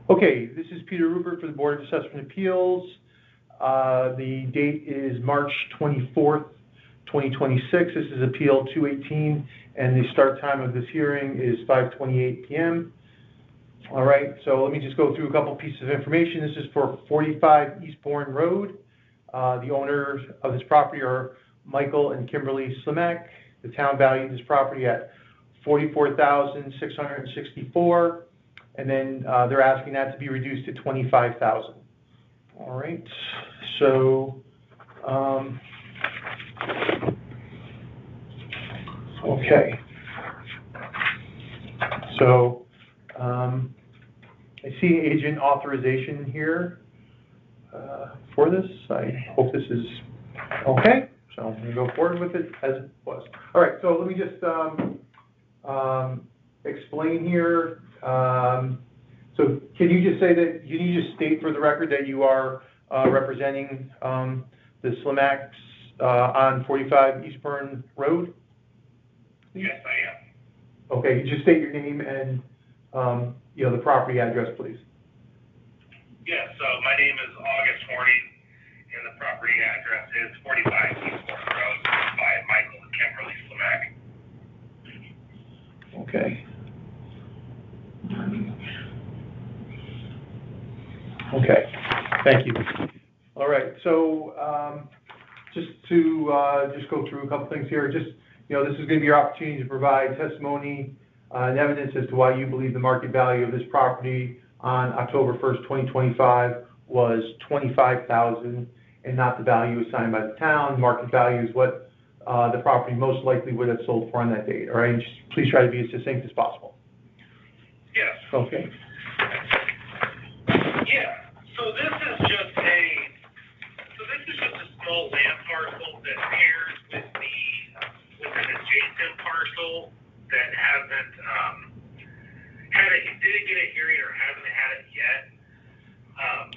Okay, this is Peter Rupert for the Board of Assessment Appeals. The date is March 24th, 2026. This is Appeal 218, and the start time of this hearing is 5:28 p.m. All right, so let me just go through a couple pieces of information. This is for 45 Eastbourne Road. The owners of this property are Michael and Kimberly Slimak. The town valued this property at $44,664, and then they're asking that to be reduced to $25,000. All right, so okay, so I see agent authorization here for this. I hope this is okay. So I'm going to go forward with it as it was. All right, so let me just explain here. So can you just say that, can you just state for the record that you are representing the Slimaks on 45 Eastbourne Road? Yes, I am. Okay, just state your name and the property address, please. Yes, so my name is August Horning, and the property address is 45 Eastbourne Road by Michael and Kimberly Slimak. Okay. Okay, thank you. All right, so just to go through a couple things here. Just, this is going to be your opportunity to provide testimony and evidence as to why you believe the market value of this property on October 1st, 2025 was $25,000 and not the value assigned by the town. Market value is what the property most likely would have sold for on that date. All right, just please try to be as succinct as possible. Yes. Okay. Yeah. So this is just a small land parcel that pairs with an adjacent parcel that didn't get a hearing or hasn't had it yet.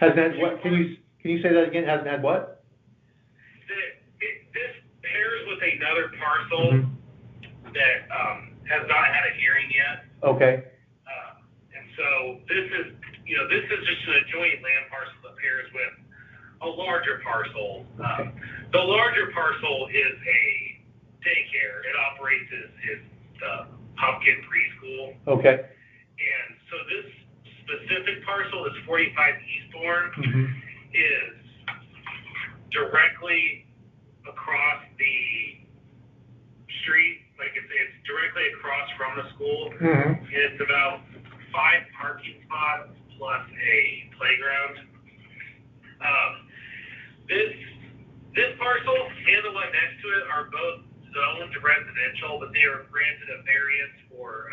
Hasn't had what? Can you say that again? Hasn't had what? This pairs with another parcel that has not had a hearing yet. Okay. And so this is just an adjoining land parcel that pairs with a larger parcel. Okay. The larger parcel is a daycare. It operates as the Pumpkin Preschool. Okay. And so this specific parcel, this 45 Eastbourne, is directly across the street. Like it's directly across from the school. It's about 5 parking spots plus a playground. This parcel and the one next to it are both zoned residential, but they were granted a variance for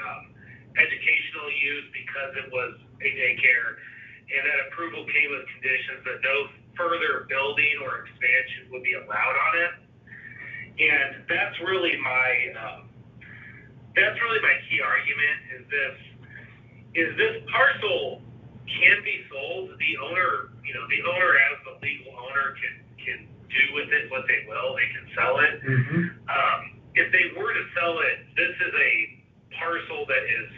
educational use because it was a daycare, and that approval came with conditions that no further building or expansion would be allowed on it. And that's really my key argument is this parcel can be sold. The owner as the legal owner can do with it what they will. They can sell it. If they were to sell it, this is a parcel that is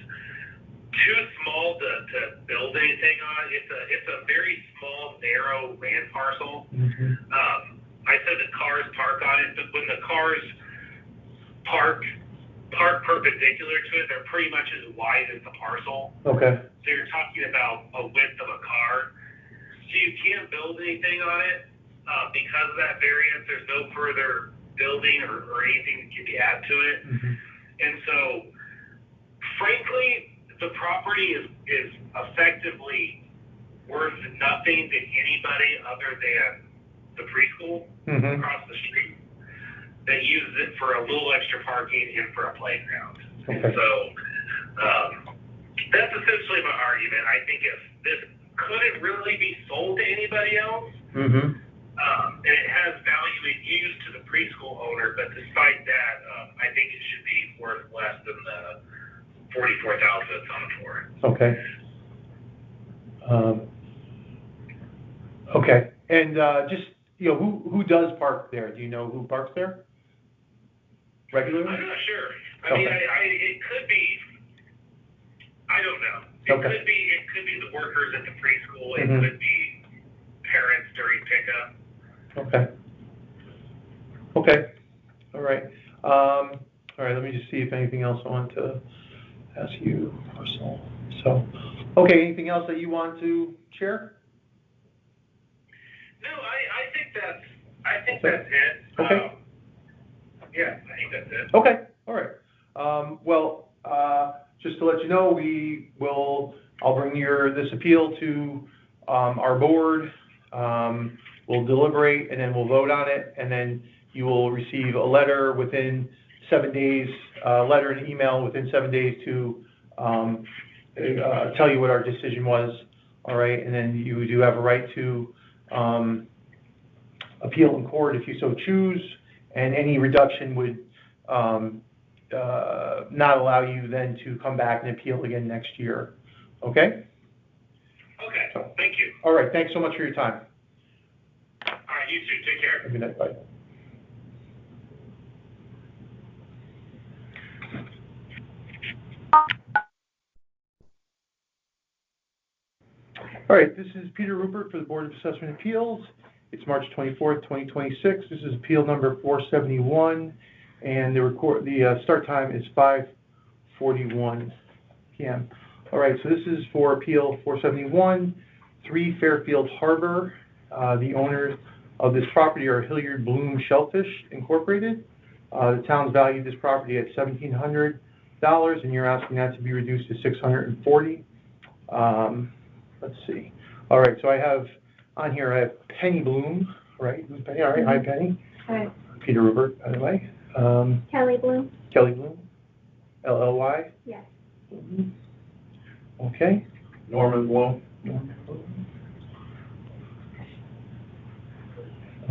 too small to build anything on. It's a very small, narrow land parcel. I said the cars park on it, but when the cars park perpendicular to it, they're pretty much as wide as the parcel. Okay. So you're talking about a width of a car. So you can't build anything on it because of that variance. There's no further building or anything that can be added to it. And so, frankly, the property is effectively worth nothing to anybody other than the preschool across the street that uses it for a little extra parking and for a playground. Okay. And so that's essentially my argument. I think if this couldn't really be sold to anybody else, and it has value in use to the preschool owner, but despite that, I think it should be worth less than the $44,000 that's on it for it. Okay. Okay. And just who does park there? Do you know who parks there regularly? I'm not sure. I mean, it could be I don't know. Okay. It could be the workers at the preschool. It Mhm. could be parents during pickup. Okay. Okay. All right. All right. Let me just see if anything else I want to ask you. So, okay. Anything else that you want to share? No, I think that's it. Okay. Yeah, I think that's it. Okay. All right. Well, just to let you know, I'll bring this appeal to our board. We'll deliberate and then we'll vote on it, and then you will receive a letter within 7 days, letter and email within 7 days to tell you what our decision was. All right, and then you do have a right to appeal in court if you so choose, and any reduction would not allow you then to come back and appeal again next year. Okay? Okay, thank you. All right, thanks so much for your time. All right, you too. Take care. Good night, bye. All right, this is Peter Rupert for the Board of Assessment Appeals. It's March 24th, 2026. This is appeal number 471, and the start time is 5:41 p.m. All right, so this is for appeal 471, 3 Fairfield Harbor. The owners of this property are Hilliard Bloom Shellfish Incorporated. The town's valued this property at $1,700, and you're asking that to be reduced to $640. Let's see. All right, so I have Penny Bloom, right? Who's Penny? All right, hi Penny. Hi. Peter Rupert, by the way. Kelly Bloom? Kelly Bloom, LLY. Yes. Okay. Norman Bloom.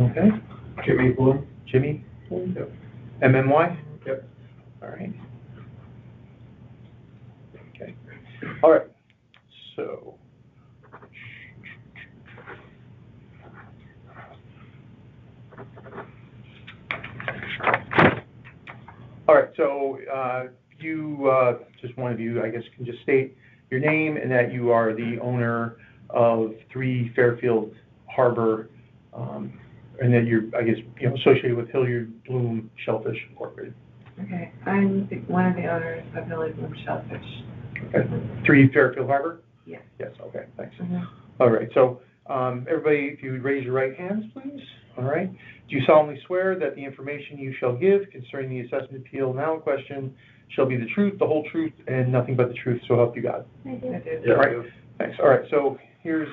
Okay. Jimmy Bloom. Jimmy Bloom. Yep. MMY. Yep. All right. Okay. All right. So. All right, so just one of you, I guess, can just state your name and that you are the owner of 3 Fairfield Harbor, and that you're, I guess, associated with Hilliard Bloom Shellfish Incorporated. Okay, I'm one of the owners of Hilliard Bloom Shellfish. Okay, 3 Fairfield Harbor? Yes. Yes, okay, thanks. Mm-hmm. All right, so everybody, if you would raise your right hands, please. All right. Do you solemnly swear that the information you shall give concerning the assessment appeal now in question shall be the truth, the whole truth, and nothing but the truth, so help you God? I do. Yeah. All right, thanks. All right, so it's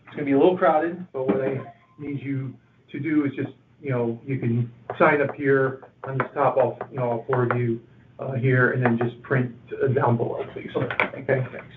going to be a little crowded, but what I need you to do is just, you can sign up here on this top, I'll forward you here, and then just print down below, please. Okay, thanks.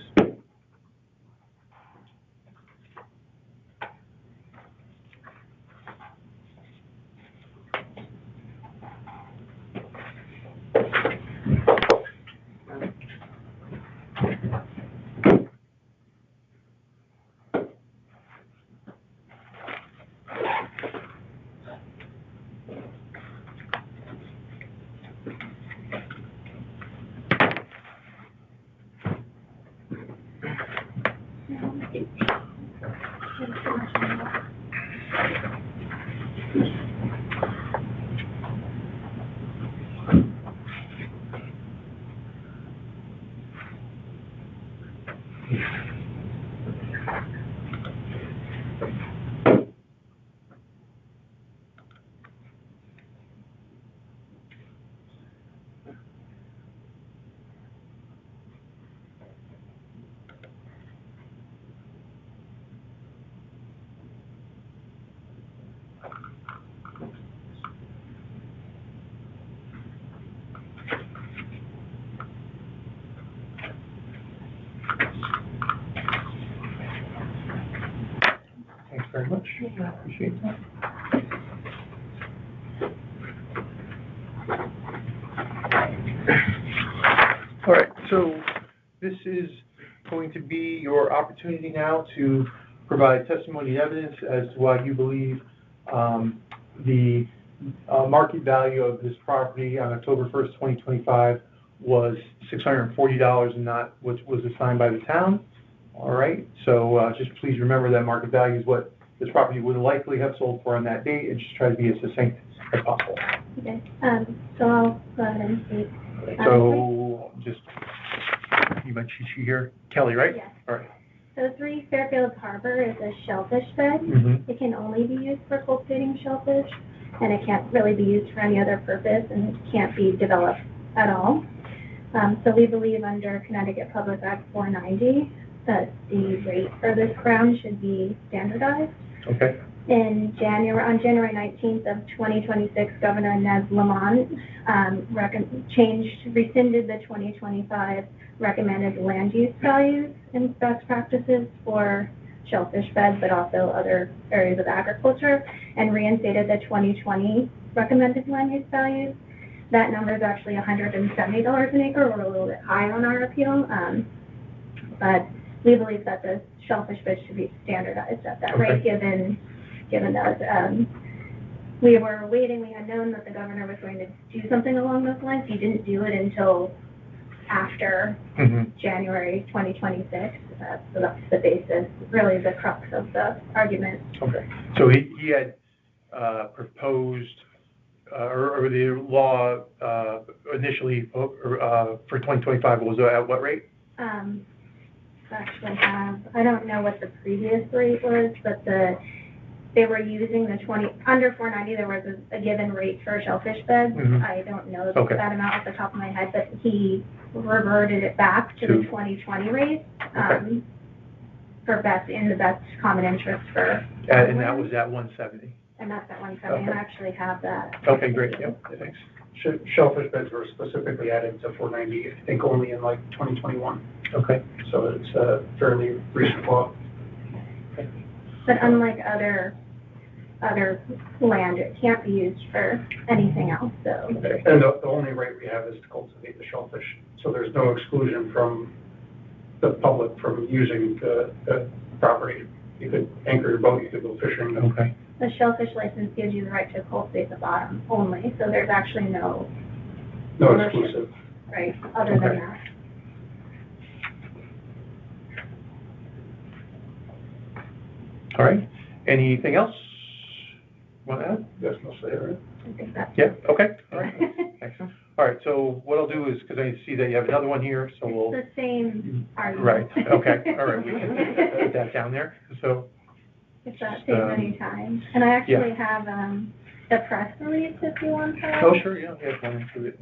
Thanks very much. I appreciate that. All right, so this is going to be your opportunity now to provide testimony and evidence as to why you believe the market value of this property on October 1st, 2025 was $640 and not what was assigned by the town. All right, so just please remember that market value is what this property would likely have sold for on that date, and just try to be as succinct as possible. Okay, so I'll go ahead and speak. So, just, you mentioned she here, Kelly, right? Yes. All right. So 3 Fairfield Harbor is a shellfish bed. Mm-hmm. It can only be used for cultivating shellfish, and it can't really be used for any other purpose, and it can't be developed at all. So we believe under Connecticut Public Act 490 that the rate for this ground should be standardized. Okay. On January 19th of 2026, Governor Ned Lamont rescinded the 2025 recommended land use values and best practices for shellfish beds, but also other areas of agriculture, and reinstated the 2020 recommended land use values. That number is actually $170 an acre. We're a little bit high on our appeal, but we believe that the shellfish bed should be standardized at that rate, given that we were waiting. We had known that the governor was going to do something along those lines. He didn't do it until after January 2026. So that's the basis, really the crux of the argument. Okay. So he had proposed, or the law initially for 2025 was at what rate? Actually I don't know what the previous rate was, but they were using the under 490, there was a given rate for shellfish beds. I don't know that amount off the top of my head, but he reverted it back to the 2020 rate for in the best common interest for. And that was at 170. And that's at 170, and I actually have that. Okay, great, yep, thanks. Shellfish beds were specifically added to 490, I think only in like 2021. Okay. So it's a fairly recent law. But unlike other land, it can't be used for anything else, so. Okay. And the only right we have is to cultivate the shellfish. So there's no exclusion from the public from using the property. You could anchor your boat, you could go fishing. Okay. The shellfish license gives you the right to cultivate the bottom only, so there's actually no exclusive. Right, other than that. All right. Anything else? Want to add? Yes, no say, right? I think that's. Yeah, okay, all right. Excellent. All right, so what I'll do is, because I see that you have another one here, so we'll. It's the same argument. Right, okay, all right, we can put that down there, so. If that saves any time. And I actually have the press release if you want to. Oh, sure, yeah, one through it.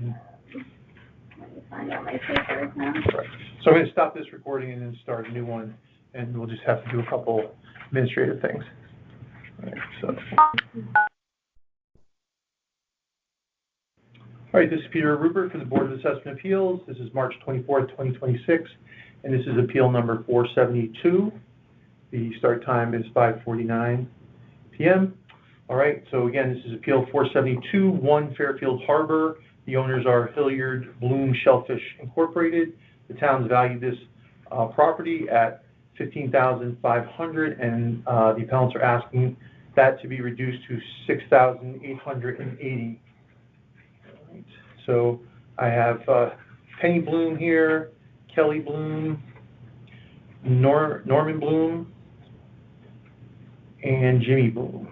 Let me find out my papers now. Right. So I'm going to stop this recording and then start a new one, and we'll just have to do a couple administrative things. All right, so. All right, this is Peter Rupert for the Board of Assessment Appeals. This is March 24th, 2026, and this is appeal number 472. The start time is 5:49 p.m. All right, so again, this is appeal 472, 1 Fairfield Harbor. The owners are Hilliard Bloom Shellfish Incorporated. The town's valued this property at $15,500, and the appellants are asking that to be reduced to $6,880. Right. So I have Penny Bloom here, Kelly Bloom, Norman Bloom, and Jimmy Bloom.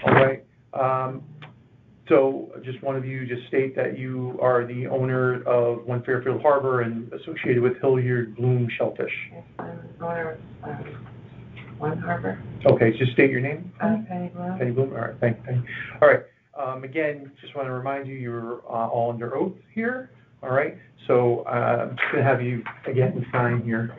All right. So just one of you just state that you are the owner of 1 Fairfield Harbor and associated with Hilliard Bloom Shellfish. Yes, I'm owner of 1 Harbor. Okay, just state your name. Penny Bloom. Penny Bloom, all right, thank you. All right, again, just want to remind you, you're all under oath here, all right? So I'm just going to have you, again, sign here.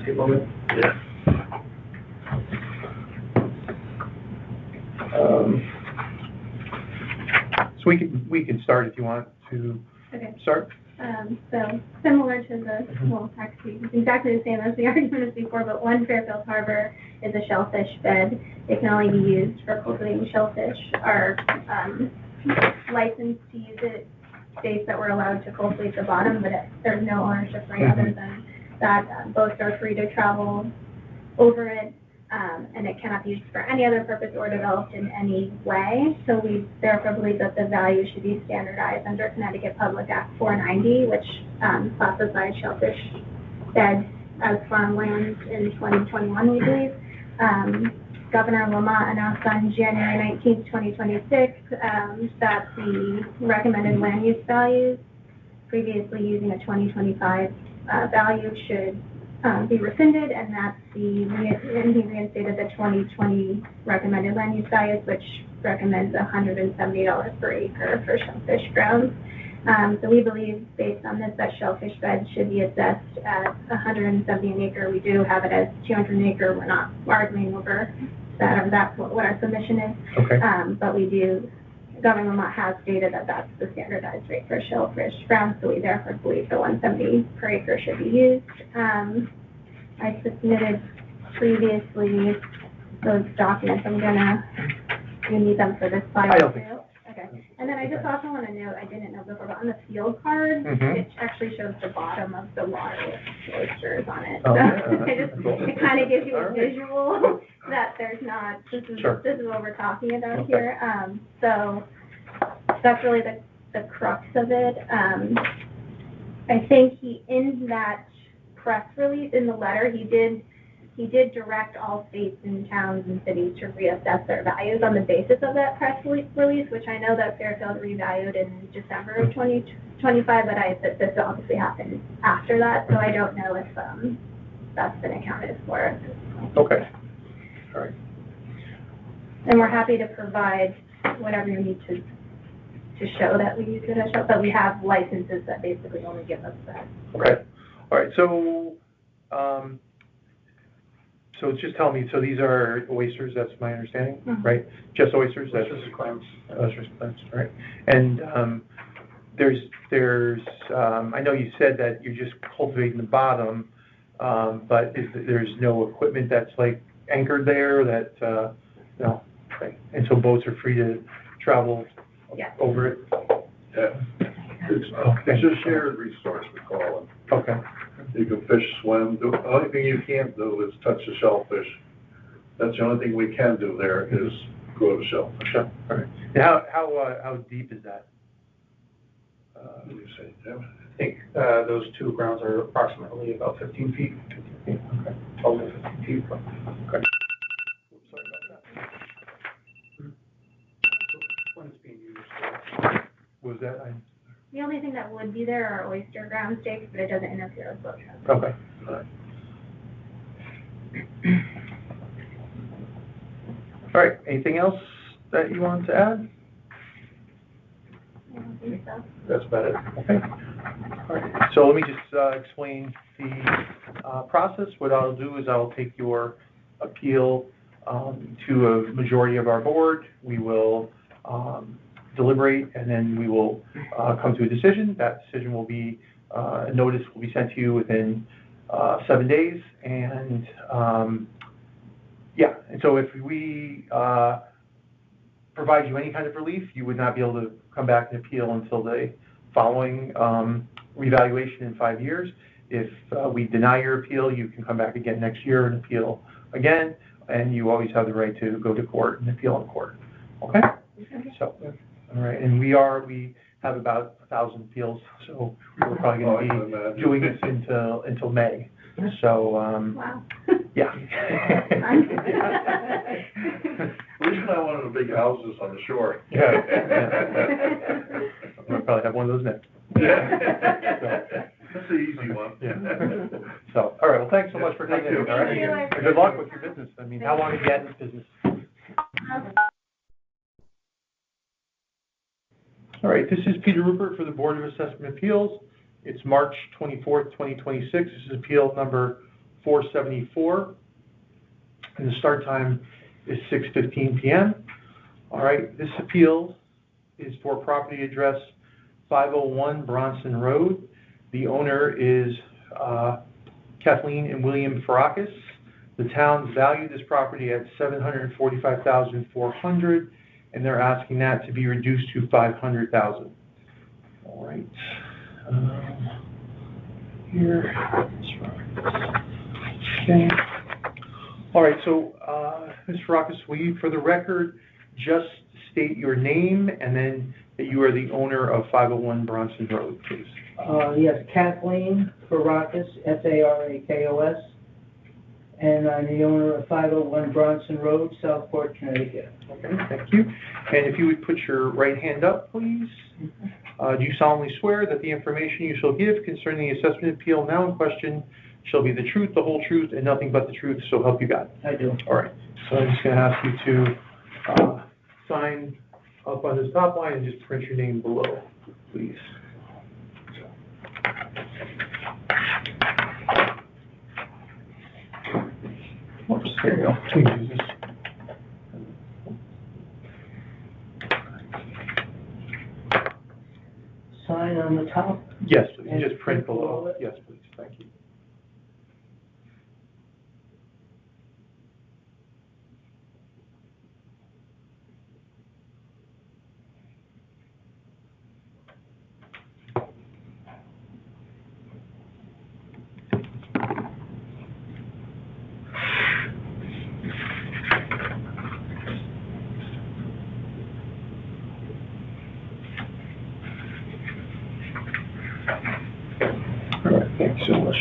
Table it. Yeah. So we can start if you want to Okay. start. So similar to the, well, actually, it's exactly the same as the argument as before, but one Fairfield Harbor is a shellfish bed. It can only be used for cultivating shellfish. Our license to use it states that we're allowed to cultivate the bottom, but there's no ownership right other than that. Boats are free to travel over it, and it cannot be used for any other purpose or developed in any way. So we therefore believe that the value should be standardized under Connecticut Public Act 490, which classifies shellfish beds as farmland in 2021, we believe. Governor Lamont announced on January 19th, 2026, that the recommended land use values, previously using a 2025 value, should be rescinded, and that he reinstated the 2020 recommended land use values, which recommends $170 per acre for shellfish grounds. So we believe, based on this, that shellfish beds should be assessed at $170 an acre. We do have it as $200 an acre. We're not arguing over that, or that's what our submission is. Okay. But we do, Governor Lamont has stated that that's the standardized rate for shellfish grounds, so we therefore believe the $170 per acre should be used. I submitted previously those documents. You need them for this file too? I don't think so. Okay. And then I just also want to note, I didn't know before, but on the field card, it actually shows the bottom of the water with oysters on it. Oh, So yeah. it kind of gives you a All right. visual that there's not, this is what we're talking about Okay. here. So that's really the crux of it. I think in that press release, in the letter, he did direct all states and towns and cities to reassess their values on the basis of that press release, which I know that Fairfield revalued in December of 2025, but this obviously happened after that, so I don't know if that's been accounted for at this point. Okay. All right. And we're happy to provide whatever you need to show that we use it as show, but we have licenses that basically only give us that. Okay. All right. So, so just tell me, so these are oysters, that's my understanding, right? Just oysters? That's Oysters and clams. Oysters and clams, right? And there's I know you said that you're just cultivating the bottom, but there's no equipment that's like anchored there that, no, okay. And so boats are free to travel over it? Yeah. It's a shared resource, we call it. Okay. You can fish, swim, the only thing you can't do is touch the shellfish. That's the only thing we can do there is grow the shellfish. Sure. All right. And how deep is that? What do you say, Jim? I think those two grounds are approximately about 15 feet. Okay. 12 to 15 feet. Okay. Oops, sorry about that. When it's being used. Was that? The only thing that would be there are oyster ground stakes, but it doesn't interfere with boat travel. Okay. All right. All right. Anything else that you wanted to add? I don't think so. That's about it. Okay. All right. So let me just explain the process. What I'll do is I'll take your appeal to a majority of our board. We will deliberate, and then we will come to a decision. That decision will be, a notice will be sent to you within 7 days. And yeah, and so if we provide you any kind of relief, you would not be able to come back and appeal until the following revaluation in 5 years. If we deny your appeal, you can come back again next year and appeal again, and you always have the right to go to court and appeal in court. Okay? So, all right, and we have about 1,000 appeals, so we're probably going to be doing this until May. So, Wow. yeah. At least not one of the big houses on the shore. Yeah. We'll probably have one of those next. That's the easy one. Yeah. So, all right, well, thanks so much for coming in, all right? Thank you. And good luck with your business. I mean, how long have you had in business? All right, this is Peter Rupert for the Board of Assessment Appeals. It's March 24th, 2026. This is appeal number 474. And the start time is 6:15 p.m. All right, this appeal is for property address 501 Bronson Road. The owner is Kathleen and William Farakis. The town's valued this property at $745,400, and they're asking that to be reduced to $500,000. All right. Here. Okay. All right, so, Ms. Farakis, will you, for the record, just state your name and then that you are the owner of 501 Bronson Road, please? Yes, Kathleen Farakis, Farakos, and I'm the owner of 501 Bronson Road, Southport, Connecticut. Okay, thank you. And if you would put your right hand up, please. Do you solemnly swear that the information you shall give concerning the assessment appeal now in question shall be the truth, the whole truth, and nothing but the truth, so help you God? I do. All right, so I'm just going to ask you to sign up on this top line and just print your name below, please. Oops, here we go. Please use this. Sign on the top. Yes, please, And just print below. it? Yes, please, thank you. All right, thank you so much.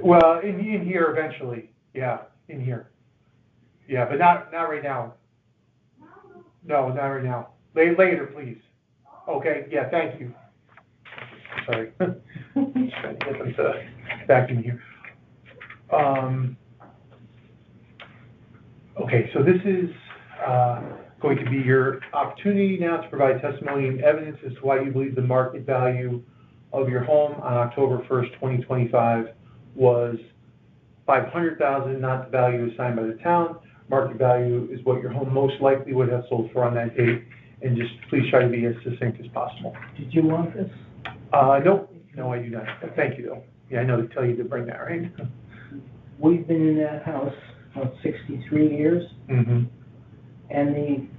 Well, in here eventually, yeah, in here. Yeah, but not right now. No, not right now. Later, please. Okay, yeah, thank you. Sorry. Just trying to get them to back in here. Okay, so this is going to be your opportunity now to provide testimony and evidence as to why you believe the market value of your home on October 1st, 2025 was $500,000, not the value assigned by the town. Market value is what your home most likely would have sold for on that date, and just please try to be as succinct as possible. Did you want this? No, I do not. Thank you, though. Yeah, I know they tell you to bring that, right? We've been in that house about 63 years, Mm-hmm. and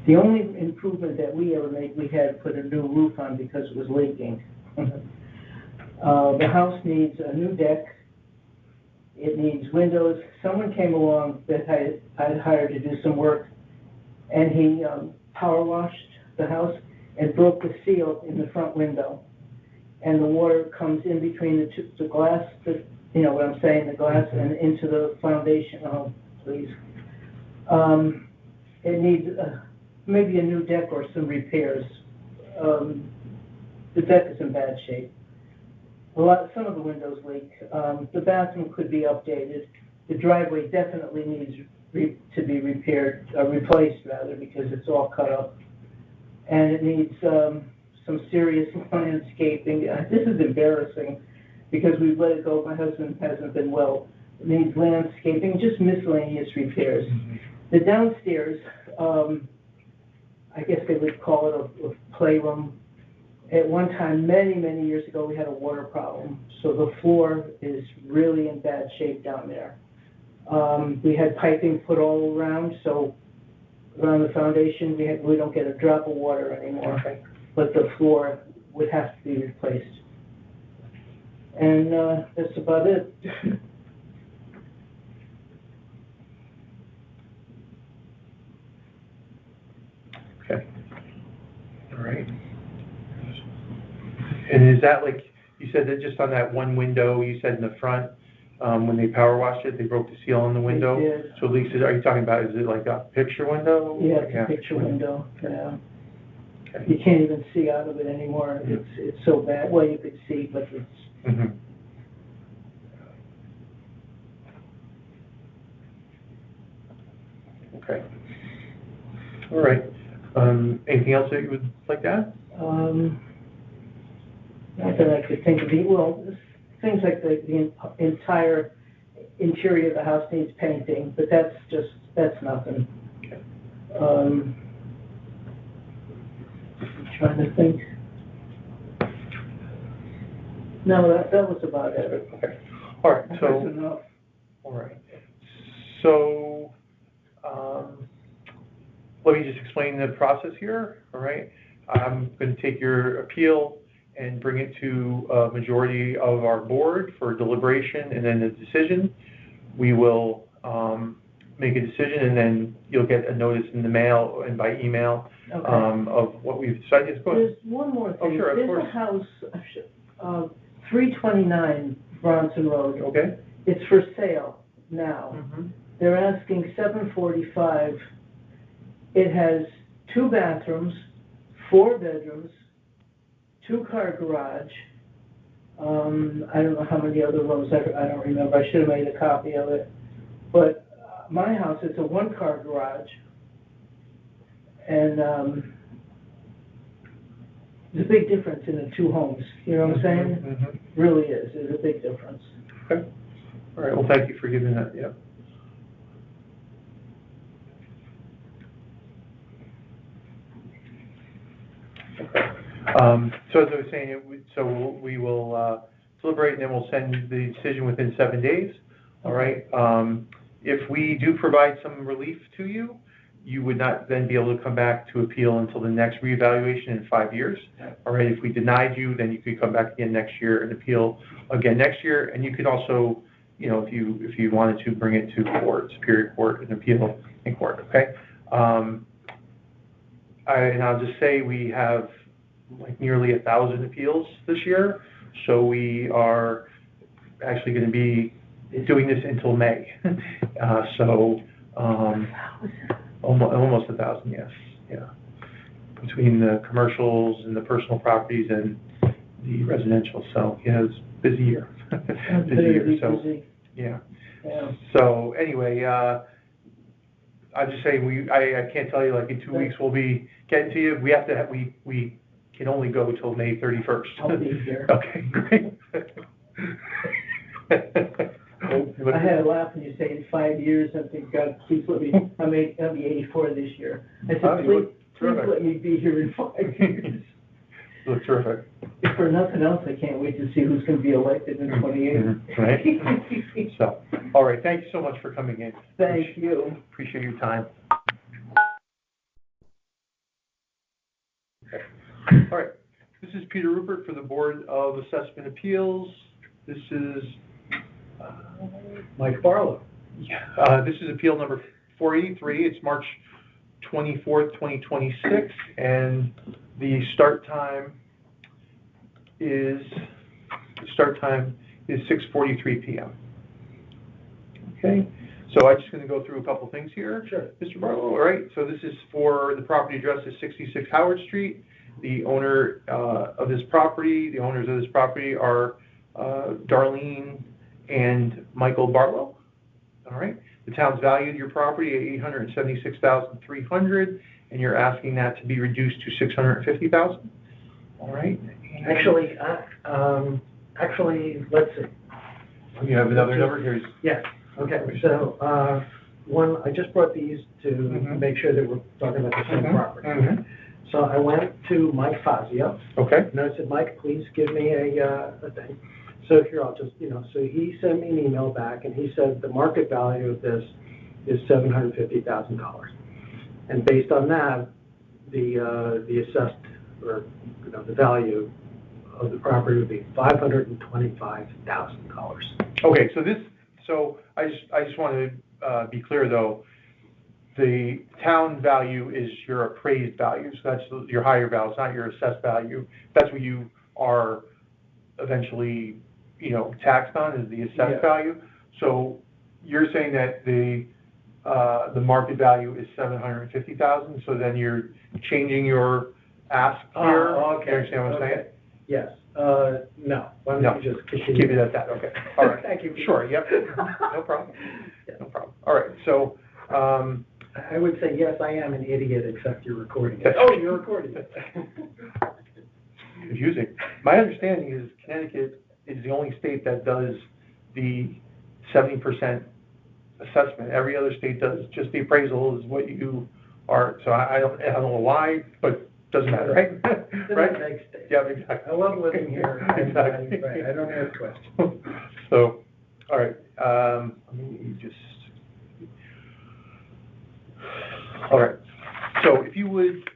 the only improvement that we ever made, we had to put a new roof on because it was leaking. The house needs a new deck. It needs windows. Someone came along that I'd hired to do some work, and he power washed the house and broke the seal in the front window. And the water comes in between the glass, you know what I'm saying, the glass, and into the foundation. Oh, please. It needs maybe a new deck or some repairs. The deck is in bad shape. Some of the windows leak. The bathroom could be updated. The driveway definitely needs to be replaced rather, because it's all cut up. And it needs some serious landscaping. This is embarrassing because we've let it go. My husband hasn't been well. It needs landscaping, just miscellaneous repairs. Mm-hmm. The downstairs, I guess they would call it a playroom. At one time, many, many years ago, we had a water problem. So the floor is really in bad shape down there. We had piping put all around, so around the foundation, we don't get a drop of water anymore. Okay. But the floor would have to be replaced. And that's about it. Okay. All right. And is that like, you said that just on that one window, you said in the front, when they power washed it, they broke the seal on the window? They did. So at least, are you talking about, is it like a picture window? Yeah, it's a picture window, yeah. Okay. You can't even see out of it anymore. It's so bad. Well, you could see, but it's... Mm-hmm. Okay. All right. Anything else that you would like to add? Not that I could think of. Well, things like the entire interior of the house needs painting, but that's nothing. Okay. I'm trying to think. No, that was about it. Okay. All right, That's so, enough. all right. So, let me just explain the process here, all right? I'm going to take your appeal and bring it to a majority of our board for deliberation and then a decision. We will make a decision, and then you'll get a notice in the mail and by email Okay. of what we've decided. Go ahead. There's one more Oh, thing. sure, of There's course. a house, 329 Bronson Road. Okay? It's for sale now. Mm-hmm. They're asking $745. It has 2 bathrooms, 4 bedrooms, 2-car garage. I don't know how many other rooms, I don't remember. I should have made a copy of it. But my house, it's a 1-car garage. And there's a big difference in the 2 homes. You know what I'm saying? Mm-hmm. Really is. There's a big difference. Okay. All right, well, thank you for giving that, yeah. So as I was saying, so we will deliberate, and then we'll send the decision within 7 days, all right? If we do provide some relief to you, you would not then be able to come back to appeal until the next reevaluation in 5 years, all right? If we denied you, then you could come back again next year and appeal again next year, and you could also, you know, if you wanted to, bring it to court, Superior Court, and appeal in court, okay? And I'll just say we have like nearly 1,000 appeals this year, so we are actually going to be doing this until May. Almost 1,000, yes, yeah. Between the commercials and the personal properties and the residential, so yeah, it's a busy year. Busy year, so Busy. yeah. Yeah. So anyway, I'm just saying I can't tell you like in 2 weeks we'll be getting to you. We have to we can only go till May 31st. I'll be here. Okay, great. I had a laugh when you say in 5 years. I think, God, please let me. I'll be 84 this year. I Oh, said, you look please terrific. let me be here in 5 years. You look terrific. If for nothing else, I can't wait to see who's going to be elected in 28. Mhm, right? So, all right, thank you so much for coming in. Thank you. Appreciate your time. Okay. All right, this is Peter Rupert for the Board of Assessment Appeals. This is Mike Barlow. this is appeal number 483. It's March 24th, 2026, and the start time is 6:43 p.m. Okay, so I'm just going to go through a couple things here. Sure. Mr. Barlow, all right, so this is for the property address is 66 Howard Street. The owner of this property, the owners of this property are Darlene and Michael Barlow. All right, the town's valued your property at $876,300, and you're asking that to be reduced to $650,000. All right. And Actually, let's see. you have another number here. Yes, okay, so, one, I just brought these to Mhm. make sure that we're talking about the same Mhm. property. Mhm. So I went to Mike Fazio, Okay. and I said, Mike, please give me a thing. So here, I'll just, so he sent me an email back, and he said the market value of this is $750,000. And based on that, the assessed, or, the value of the property would be $525,000. Okay, so I just want to be clear though, the town value is your appraised value, so that's your higher value, it's not your assessed value. That's what you are eventually, taxed on, is the assessed Yeah. value. So you're saying that the market value is $750,000, so then you're changing your ask here? Okay. You understand what I'm saying? Yes, no, why No. don't you just continue? Keep it at that, okay. All right. Thank you. Sure, yep, no problem, no problem. All right, so, I would say, yes, I am an idiot, except you're recording it. Oh, you're recording it. confusing. My understanding is Connecticut is the only state that does the 70% assessment. Every other state does just the appraisal is what you are. So I don't know why, but doesn't matter, right? Right? Next day. Yeah, exactly. I love living here. Exactly. Right, I don't have questions. So, all right, let me just. All right. So if you would,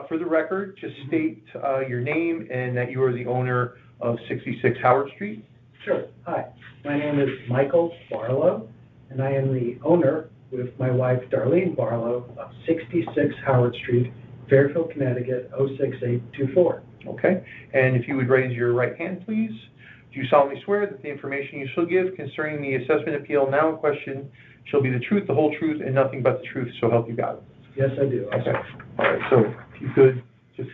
for the record, just state your name and that you are the owner of 66 Howard Street. Sure. Hi, my name is Michael Barlow, and I am the owner with my wife Darlene Barlow of 66 Howard Street, Fairfield, Connecticut, 06824. Okay. And if you would raise your right hand, please. Do you solemnly swear that the information you shall give concerning the assessment appeal now in question shall be the truth, the whole truth, and nothing but the truth, so help you God? Yes, I do. Okay. All right. So if you could just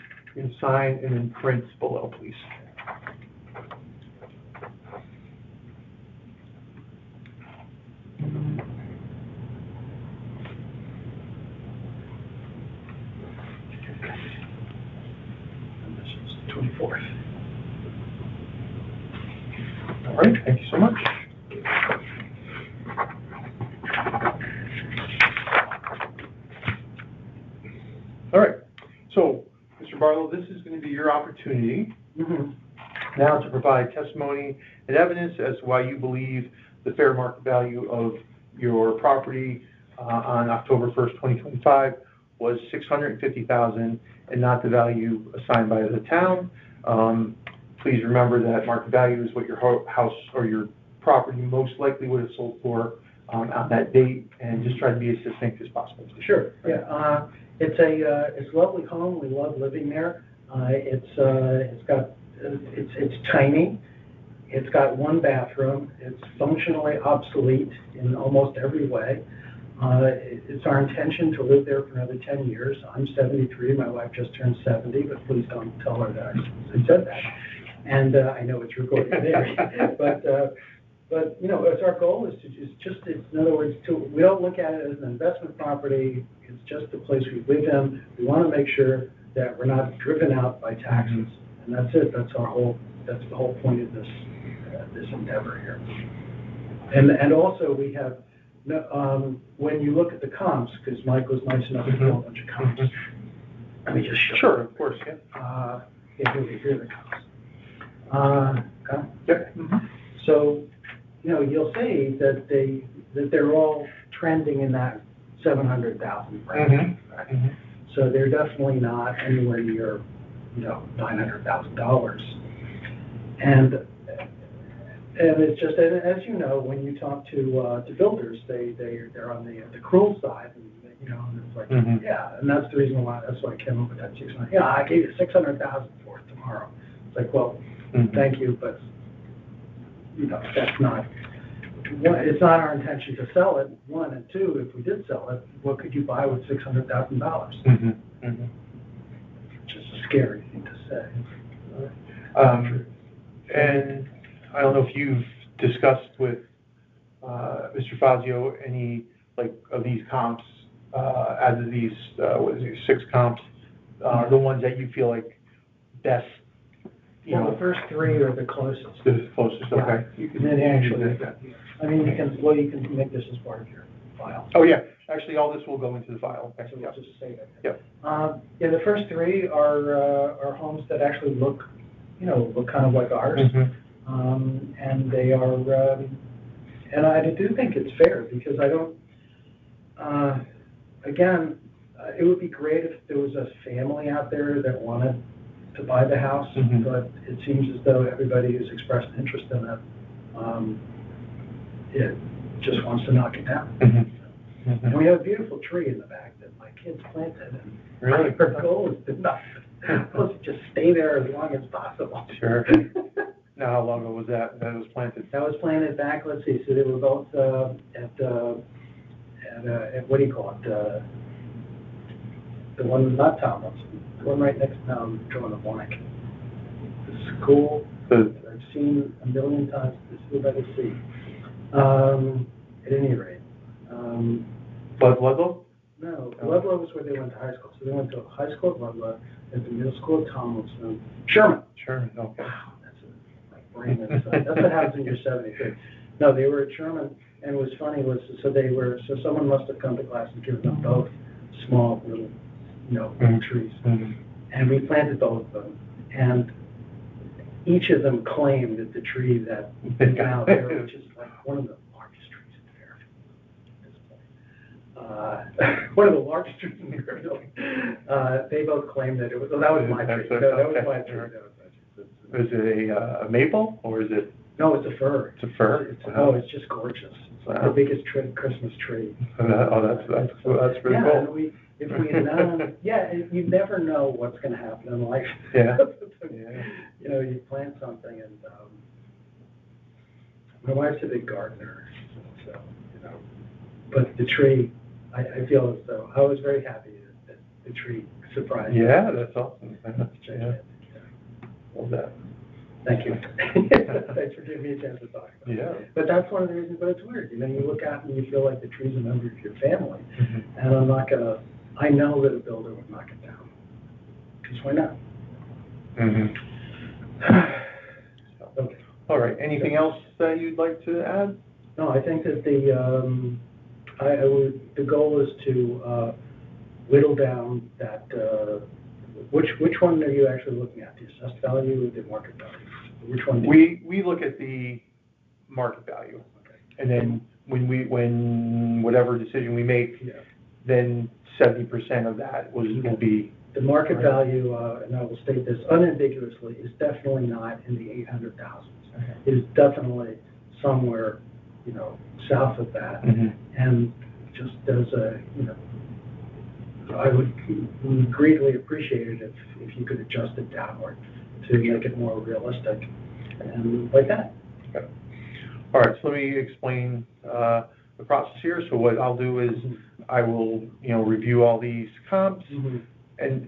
sign and then print below, please. And this is the 24th. All right. Thank you so much. All right. So, Mr. Barlow, this is going to be your opportunity now to provide testimony and evidence as to why you believe the fair market value of your property on October 1st, 2025 was $650,000 and not the value assigned by the town. Please remember that market value is what your house or your property most likely would have sold for on that date, and just try to be as succinct as possible. Sure, yeah. It's a lovely home. We love living there. It's tiny. It's got one bathroom. It's functionally obsolete in almost every way. It's our intention to live there for another 10 years. I'm 73. My wife just turned 70, but please don't tell her that I said that. And I know it's recorded there. But you know, it's our goal is to just in other words, we don't look at it as an investment property. It's just a place we live in. We want to make sure that we're not driven out by taxes, and that's it. That's the whole point of this endeavor here. And also we have when you look at the comps, because Mike was nice enough to throw a bunch of comps. Let me just show. Sure, of course, yeah. Here the comps. Okay. Yep. So, you know, you'll see that they're all trending in that 700,000 range. Right? So they're definitely not anywhere near, you know, $900,000. And it's just, as you know, when you talk to builders, they're on the cruel side, and you know, and it's like, yeah, and that's the reason why. That's why I came up with that 600. Yeah, I gave you 600,000 for it tomorrow. It's like, well, thank you, but you know, that's not. It's not our intention to sell it. One, and two, if we did sell it, what could you buy with $600,000? Which is a scary thing to say. And I don't know if you've discussed with Mr. Fazio any like of these comps, out of these 6 comps, the ones that you feel like best. You know, the first 3 are the closest. The closest, okay. You can then actually, I mean, you can make this as part of your file. Oh, yeah, actually, all this will go into the file. Okay. So we'll just say that. Yep. Yeah, the first 3 are homes that actually look kind of like ours. And they are, and I do think it's fair because I don't, again, it would be great if there was a family out there that wanted to buy the house, but it seems as though everybody who's expressed interest in it just wants to knock it down. And we have a beautiful tree in the back that my kids planted, and really? Our goal is to not just stay there as long as possible. Sure. Now, how long ago was that was planted? That was planted back, let's see, so they were both at what do you call it? The one not Tomlinson, the one right next, now I'm drawing a blank. The school that I've seen a million times, the school by the sea. At any rate. Ludlow? No, Ludlow was where they went to high school. So they went to high school at Ludlow, at the middle school at Tomlinson. Sherman. Sherman, okay. Wow, that's my agreement. So that's what happens when you're 73. No, they were at Sherman, and what was funny was, so someone must have come to class and given them both small little, trees. And we planted both of them, and each of them claimed that the tree that is now there, which is like one of the largest trees in Fairfield at this point. One of the largest trees in Fairfield. They both claimed that it was, that was my tree. That was my tree. Is it a maple, or is it? No, it's a fir. It's a fir? It's just gorgeous. It's like the biggest Christmas tree. That's pretty Yeah, cool. and if we had known, you never know what's going to happen in life. Yeah. You plant something, and my wife's a big gardener, so, but the tree, I feel as though, I was very happy that the tree surprised me. Yeah, that's awesome. Yeah. Love that. Thank you. Thanks for giving me a chance to talk about it. Yeah. But that's one of the reasons, but it's weird, you look out and you feel like the tree's a member of your family, Mm-hmm. and I know that a builder would knock it down, because why not? Okay. All right, anything else that you'd like to add? No, I think that the goal is to whittle down that, which one are you actually looking at, the assessed value or the market value? Which one? We look at the market value, and then when whatever decision we make, then 70% of that will be. The market value, and I will state this unambiguously, is definitely not in the 800,000s. It is definitely somewhere, south of that. And just as I would greatly appreciate it if you could adjust it downward to make it more realistic and like that. Okay. All right, so let me explain the process here. So what I'll do is I will, review all these comps. And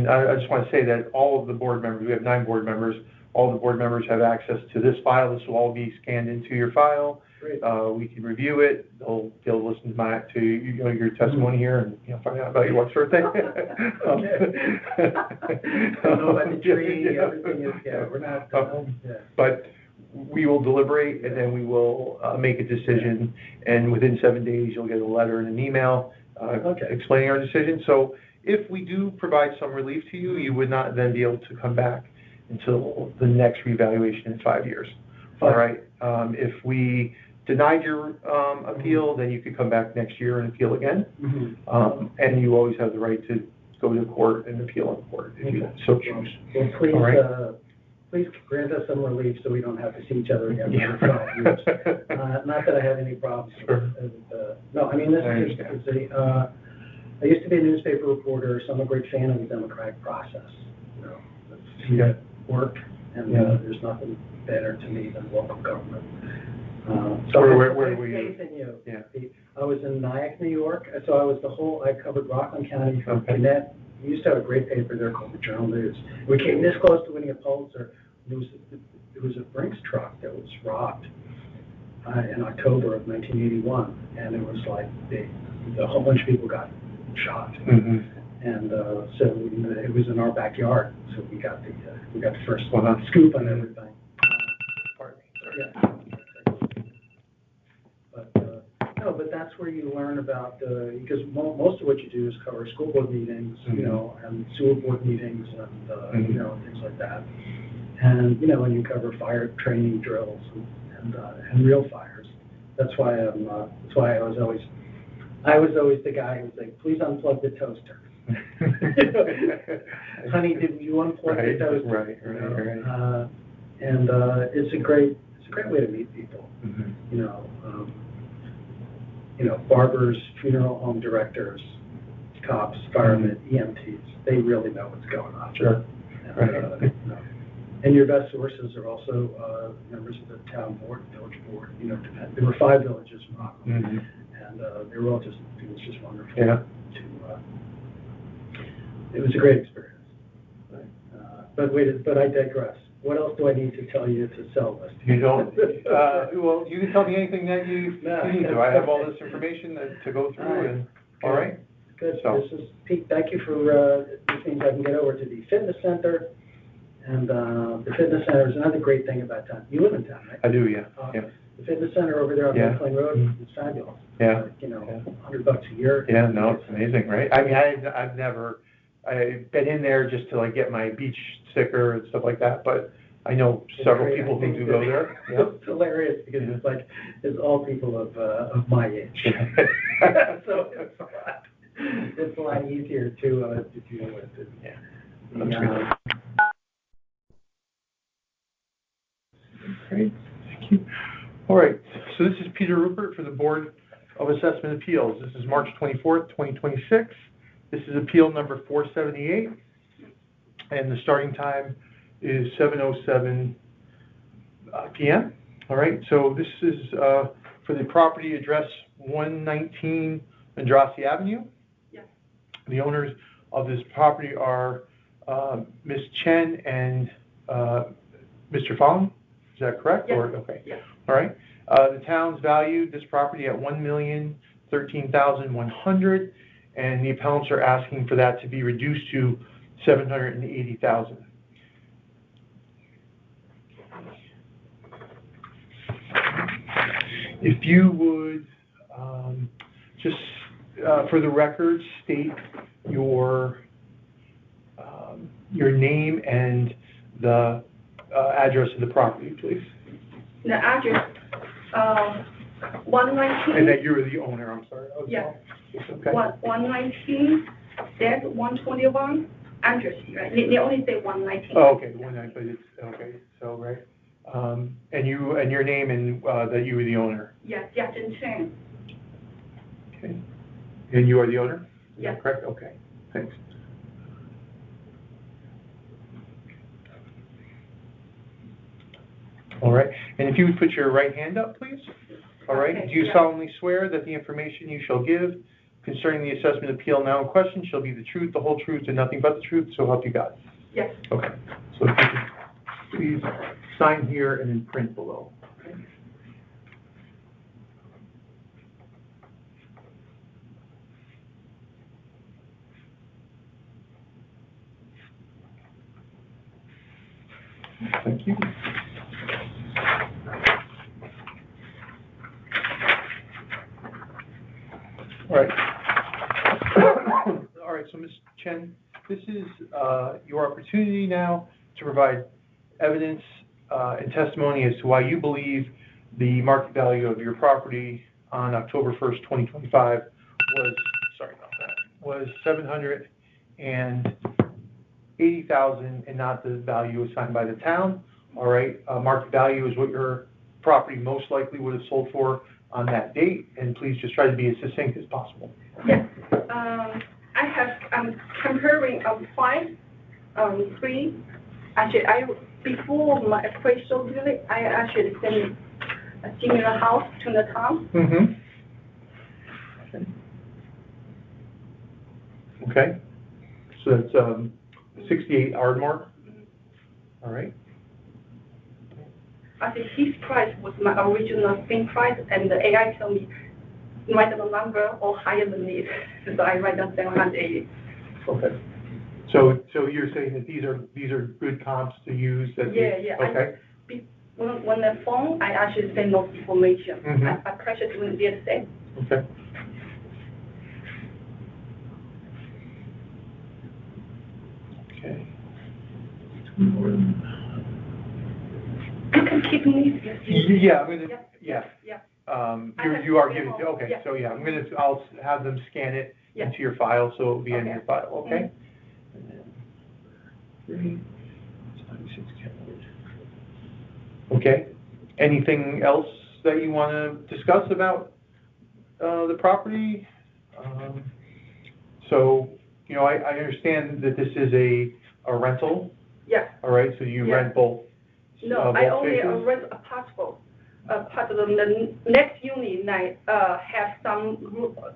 I just want to say that all of the board members, we have 9 board members, all the board members have access to this file. This will all be scanned into your file. Great. We can review it. They'll listen to your testimony here and find out about your wife's birthday. I know about the tree, everything is, we're not, But we will deliberate, and then we will make a decision, and within 7 days, you'll get a letter and an email explaining our decision. So if we do provide some relief to you, you would not then be able to come back until the next revaluation in 5 years. All right. If we denied your appeal, then you could come back next year and appeal again. And you always have the right to go to court and appeal in court if you so choose. Well, please, All right. Please grant us some relief so we don't have to see each other again for 5 years. Not that I have any problems. Sure. No, I mean, this is, I used to be a newspaper reporter, so I'm a great fan of the democratic process. See that work, and there's nothing better to me than local government. So where were you? Faith in you. Yeah. I was in Nyack, New York, so I covered Rockland County from Gwinnett. We used to have a great paper there called the Journal News. We came this close to winning a Pulitzer. It was a Brinks truck that was robbed in October of 1981, and it was like a whole bunch of people got shot. And so it was in our backyard, so we got the first scoop on everything. Pardon me. Yeah. But that's where you learn about because most of what you do is cover school board meetings, and sewer board meetings, and things like that. And and you cover fire training drills and real fires. That's why I was always the guy who was like, please unplug the toaster. Honey, did you unplug the toaster? Right. And it's a great way to meet people. Barbers, funeral home directors, cops, firemen, EMTs, they really know what's going on. Sure. And, and your best sources are also members of the town board, village board. There were 5 villages in Rockland, and they were all it was just wonderful. Yeah. It was a great experience. But I digress. What else do I need to tell you to sell this? You don't, well, you can tell me anything that you need to. I have all this information to go through, all right? Good. So. This is Pete. Thank you for, this means I can get over to the fitness center And the fitness center is another great thing about town. You live in town, right? I do, yeah, yeah, The fitness center over there on Yeah. North Plain Road is fabulous. yeah. You know, Yeah. $100 a year. Yeah, no, it's amazing, right? I mean, I've been in there just to like get my beach sticker and stuff like that, but I know several people who do go there. Yeah. It's hilarious because it's like, it's all people of my age. So it's a lot easier to deal with. Yeah. The, Great, thank you. All right, so this is Peter Rupert for the Board of Assessment Appeals. This is March 24th, 2026. This is appeal number 478, and the starting time is 7:07 p.m. All right, so this is for the property address 119 Andrassy Avenue. Yes. The owners of this property are Ms. Chen and Mr. Fong. Is that correct? Yes. Or, okay. Yes. All right. The town's valued this property at $1,013,100, and the appellants are asking for that to be reduced to $780,000. If you would just, for the record, state your name and the address of the property, please. The address, 119. And that you're the owner, I'm sorry. Yes. Okay. 119-121 address, right? They only say 119. Oh, okay, but it's, okay, so, right. And your name and that you were the owner. Yes, Jiajun Chen. Okay. And you are the owner? Is Yes. that correct? Okay, thanks. All right, and if you would put your right hand up, please. All right, Okay, do you yeah. solemnly swear that the information you shall give concerning the assessment appeal now in question shall be the truth, the whole truth, and nothing but the truth, so help you God? Yes. Okay, so if you could please sign here and then print below. Thank you. All right. All right, so Ms. Chen, this is your opportunity now to provide evidence and testimony as to why you believe the market value of your property on October 1st, 2025 was, sorry about that, was $780,000 and not the value assigned by the town. All right, market value is what your property most likely would have sold for on that date, and please just try to be as succinct as possible. Yes. I'm comparing 3. Actually, before my appraisal visit, I actually sent a similar house to the town. Mm-hmm. Okay. So that's 68 Ardmore. All right. I think his price was my original thing price, and the AI told me write the number or higher than this. So I write down 780. Okay. So you're saying that these are good comps to use? That Yeah. Okay. When the phone, I actually send no information. Mhm. I pressure to do the same. Okay. Okay. You can keep me. Yeah, I'm gonna. Yeah. Yeah. You are giving. Okay. Yeah. So yeah, I'll have them scan it Yeah. into your file, so it'll be in Okay. your file. Okay. Okay. Anything else that you want to discuss about the property? So, you know, I understand that this is a rental. Yeah. All right. So you Yeah. rent both. No, both I only spaces? rent a part of the next unit, have some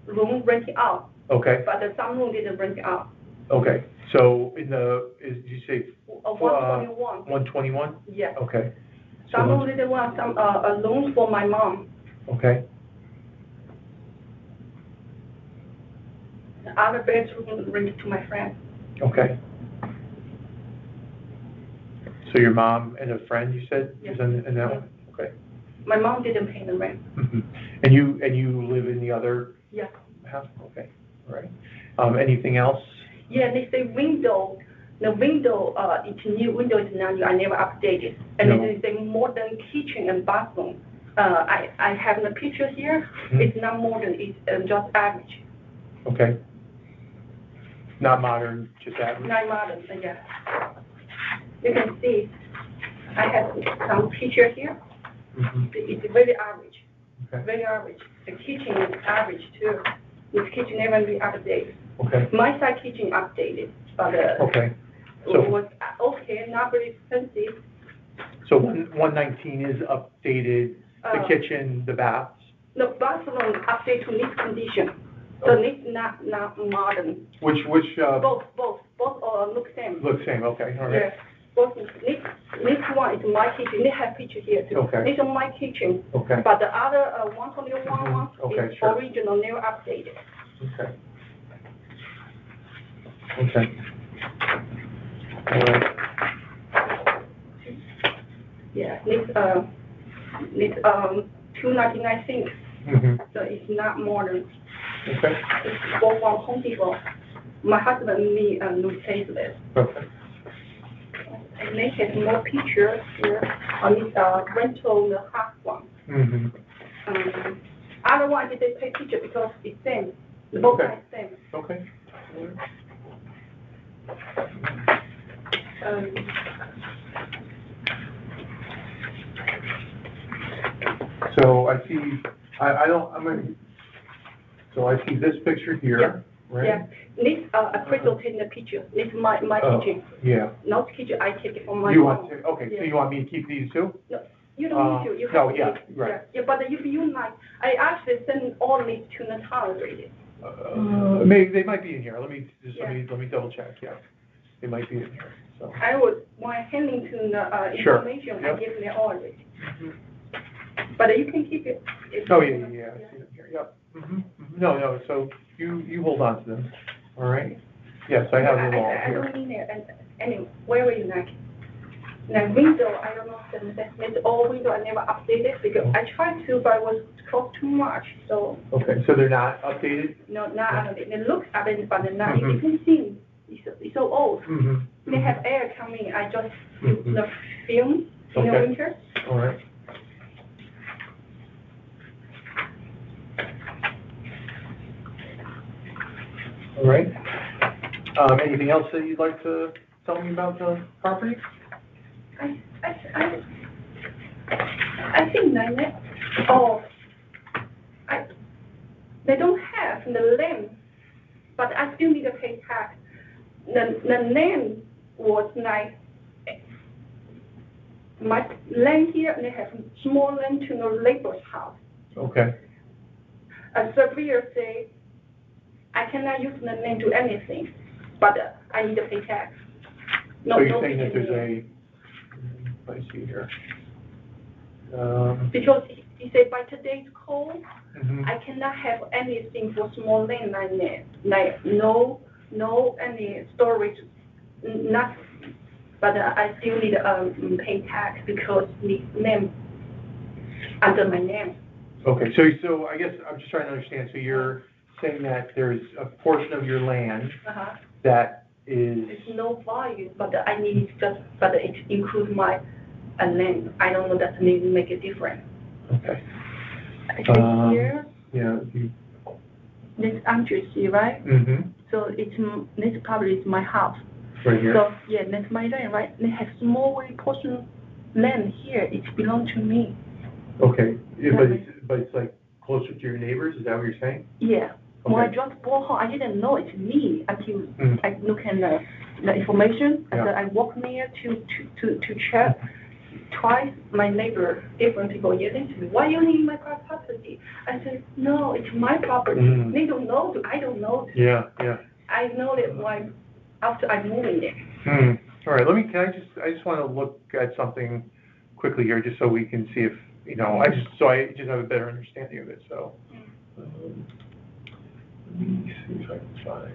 room rented out, Okay. but some room didn't rent out. Okay. So did you say 121. 121? Yes. Okay. Some room didn't want some a loan for my mom. Okay. The other bedroom rented to my friend. Okay. So your mom and a friend, you said, is in that one? Okay. My mom didn't pay the rent. Mhm. And you live in the other Yeah. house? Okay, all right. Anything else? Yeah, they say window, the window, it's new, window is not new, I never updated. And No. then the modern kitchen and bathroom, I have the picture here, Mhm. it's not modern, it's just average, Okay. Not modern, just average? not modern, yeah. You can see, I have some picture here, Mhm. it's very average, Okay. very average. The kitchen is average too, this kitchen never be updated. Okay, My side kitchen updated, but, okay. it So, was okay, not very expensive. so 119 is updated, the Uh, kitchen, the baths? The bathroom update to this condition, so this not modern. Which, Both look same. looks same, okay, all Yeah, right. both, this one is my kitchen, they have picture here too. Okay. This is my kitchen, Okay, but the other, 121 one Okay, is sure. original, never updated. okay. Okay. All right. Yeah, this 299 sinks, Mhm. so it's not modern. Okay, It's both from Home Depot. My husband and me, replace this. okay. And they have more pictures here on this, rental, the half one. Mhm. Otherwise, they take picture because it's same, the both Okay. sides same. Okay. Um, So I see, so I see this picture here, right? Yeah, this, appraisal taking the picture, this is my Oh, kitchen, yeah. not kitchen, I take it from my You phone. want to, okay, so Yeah. you want me to keep these too? No, you don't need to, you no, have to. yeah, keep- right. Yeah, but if you like, I actually send all these to Natalia already. Maybe, they might be in here, let me double check, yeah. They might be in here, so. I would, when I handing to the, Sure, information, yep. I give them all already. But you can keep it. if Oh, you yeah, want. yeah, I see them here, yep. No, so you hold on to them, all right? Yes, I have them all I here. don't need it, and anyway, wherever you like. Now window, I don't know, it's all window, I never updated, because I tried to, but it was cost too much, so, Okay, so they're not updated? no, not updated. It looks updated, but they're not, Mhm. you can see, it's so old. Mm-hmm. They have air coming, I just use Mhm. the film in the Okay. winter. All right. All right. Anything else that you'd like to tell me about the property? I think they don't have the land, but I still need to pay tax. The land was like, my land here, they have small land to the labor's house. Okay. A surveyor say, I cannot use the land to anything, but I need to pay tax. So you're saying that there's I see here. Because he said by today's code, Mhm. I cannot have anything for small land like that, like no any storage, not, but I still need pay tax because the name under my name. Okay, so I guess I'm just trying to understand, so you're saying that there's a portion of your land that is, It's no value, but I need but it includes my land. I don't know that may make a difference. okay. I think here, Yeah. this entrance, right? Mm-hmm. So this probably is my house. Right here? So, yeah, that's my land, right? They have small portion land here, it belongs to me. Okay, yeah, but it's like closer to your neighbors, is that what you're saying? Yeah. When I Okay. just bought home, I didn't know it's me until Mm. I look at the information, and Yeah. then I walk near to check. Twice, my neighbor, different people yelling to me, why you need my property? I said, no, it's my property. Mm. They don't know, I don't know. Yeah. I know that why, after I moved in there. All right, I just want to look at something quickly here, just so we can see if, I just have a better understanding of it, so. Let me see if I can find.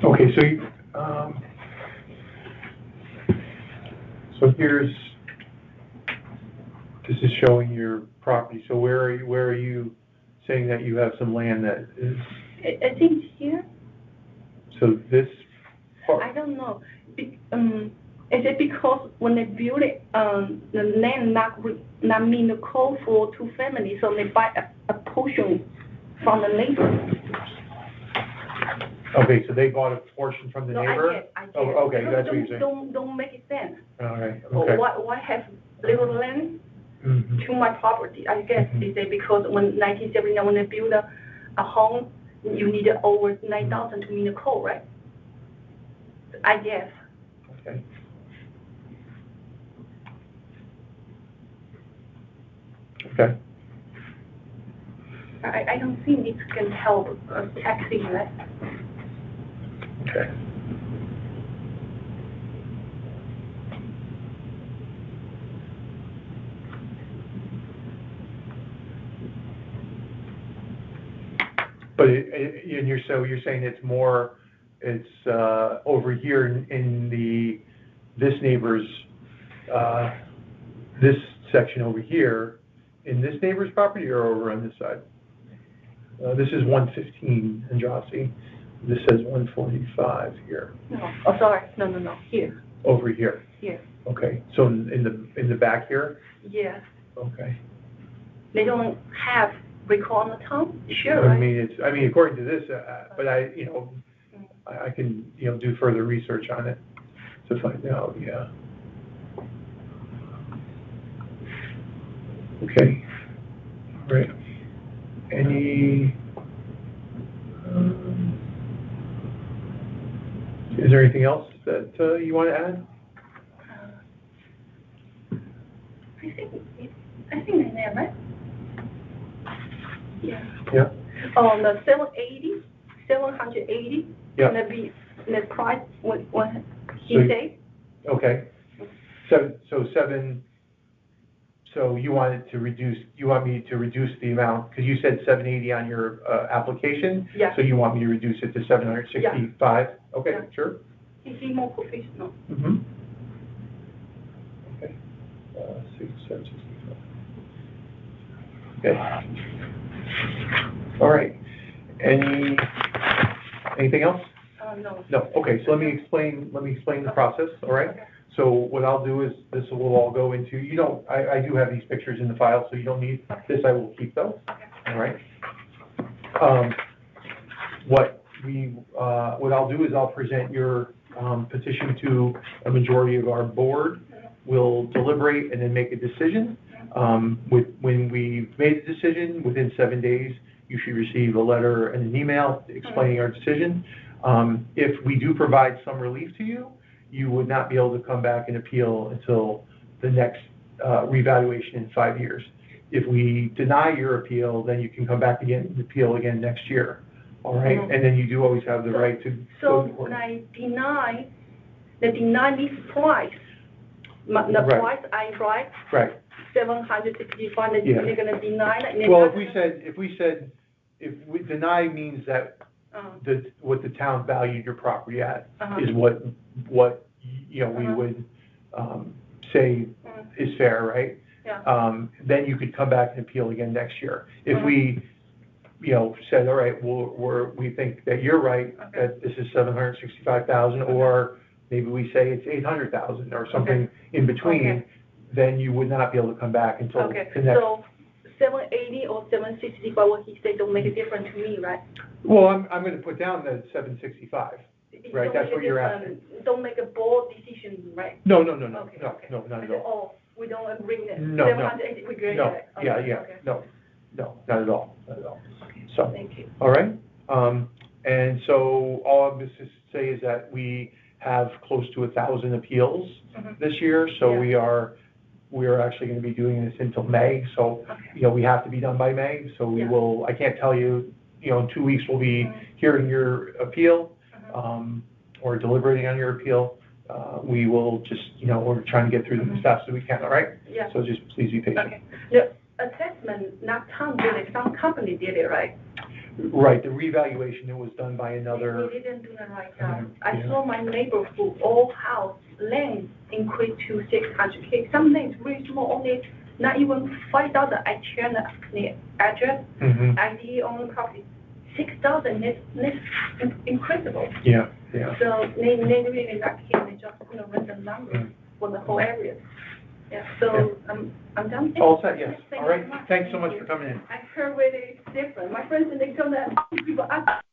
Okay, so so this is showing your property. So where are you saying that you have some land that is, I think here, so this part? I don't know. Is it because when they build it, the land not mean the code for two families, so they buy a portion from the neighbor? Okay, so they bought a portion from the No, neighbor? I get. Oh, okay, Because that's what you're saying. Don't make it sense. All right, okay. Why have little land Mhm. to my property? I guess Mhm. they say because when 1979, when they build a home, you need over 9,000 to meet the code, right? I guess. Okay. Okay. I don't think it can help taxing, right? Okay. But and you're saying it's more, it's over here in this neighbor's, this section over here, in this neighbor's property or over on this side? This is 115 in Jossie. This says 145 here. No, oh, sorry, no, here, Over here. here, Okay, so in the back here? yes. Okay. They don't have record on the town, sure, I right? mean, according to this, but I can, do further research on it to find out, yeah. Okay, all right. Any, is there anything else that you want to add? I think I know, right? Yeah. Yeah. On the 780, Yeah. gonna be the price, what he So- say? Okay. So you want me to reduce the amount, because you said 780 on your application? Yeah. So you want me to reduce it to 765? Okay, Yeah. sure. Is he more professional? Mm-hmm. Okay. 765. Okay. All right. Anything else? No. No, okay, so let me explain the process, all right? Okay. So what I'll do is, this will all go into, I do have these pictures in the file, so you don't need this, I will keep those, all right? What I'll do is I'll present your petition to a majority of our board. We'll deliberate and then make a decision. When we've made the decision, within 7 days, you should receive a letter and an email explaining our decision. If we do provide some relief to you, you would not be able to come back and appeal until the next revaluation in 5 years. If we deny your appeal, then you can come back again and appeal again next year, all right? Mhm. And then you do always have the right to go to So court. when I deny means price. The Right. price I write, Right. 765, Yeah. they're gonna deny it? and they're Well, not if we deny means that gonna- what the town valued your property at Uh-huh. is what we Uh-huh. would say is fair, right? Yeah. Then you could come back and appeal again next year. If we, said, all right, we think that you're right, Okay. that this is 765,000, or maybe we say it's 800,000 or something in between, Okay. then you would not be able to come back until Okay, the next. so 780 or 765, what he said don't make a difference to me, right? Well, I'm gonna put down the 765. It Right, don't that's make a what you're difference- Don't make a bold decision, right? No, Okay, not okay. at all. Oh, we don't agree that No, 780, we agree No, that. Okay, yeah, okay. no, not at all. So, Thank you. all right, and so all of this is to say is that we have close to 1,000 appeals Mhm. this year, so Yeah. we are actually gonna be doing this until May, so, Okay. we have to be done by May, so we Yeah. will, I can't tell you, in 2 weeks we'll be Mhm. hearing your appeal, Mhm. or deliberating on your appeal. We will just, we're trying to get through them as fast as we can, all right? Yeah. So just please be patient. Okay. The assessment assessment, not town did it, some company did it, right? Right, the revaluation that was done by another, They didn't do the right job. Yeah. I saw my neighborhood, all house, land increased to 600K. Some names really small, only not even 5,000. I checked the address, Mhm. ID on the property, 6,000, that's incredible. Yeah. So they really lucky, they just put a random number for the whole area. Yeah, so I'm done. All set, yes. Thank All you right, very much. thanks so much for coming in. I heard really different. My friends, they come there, people ask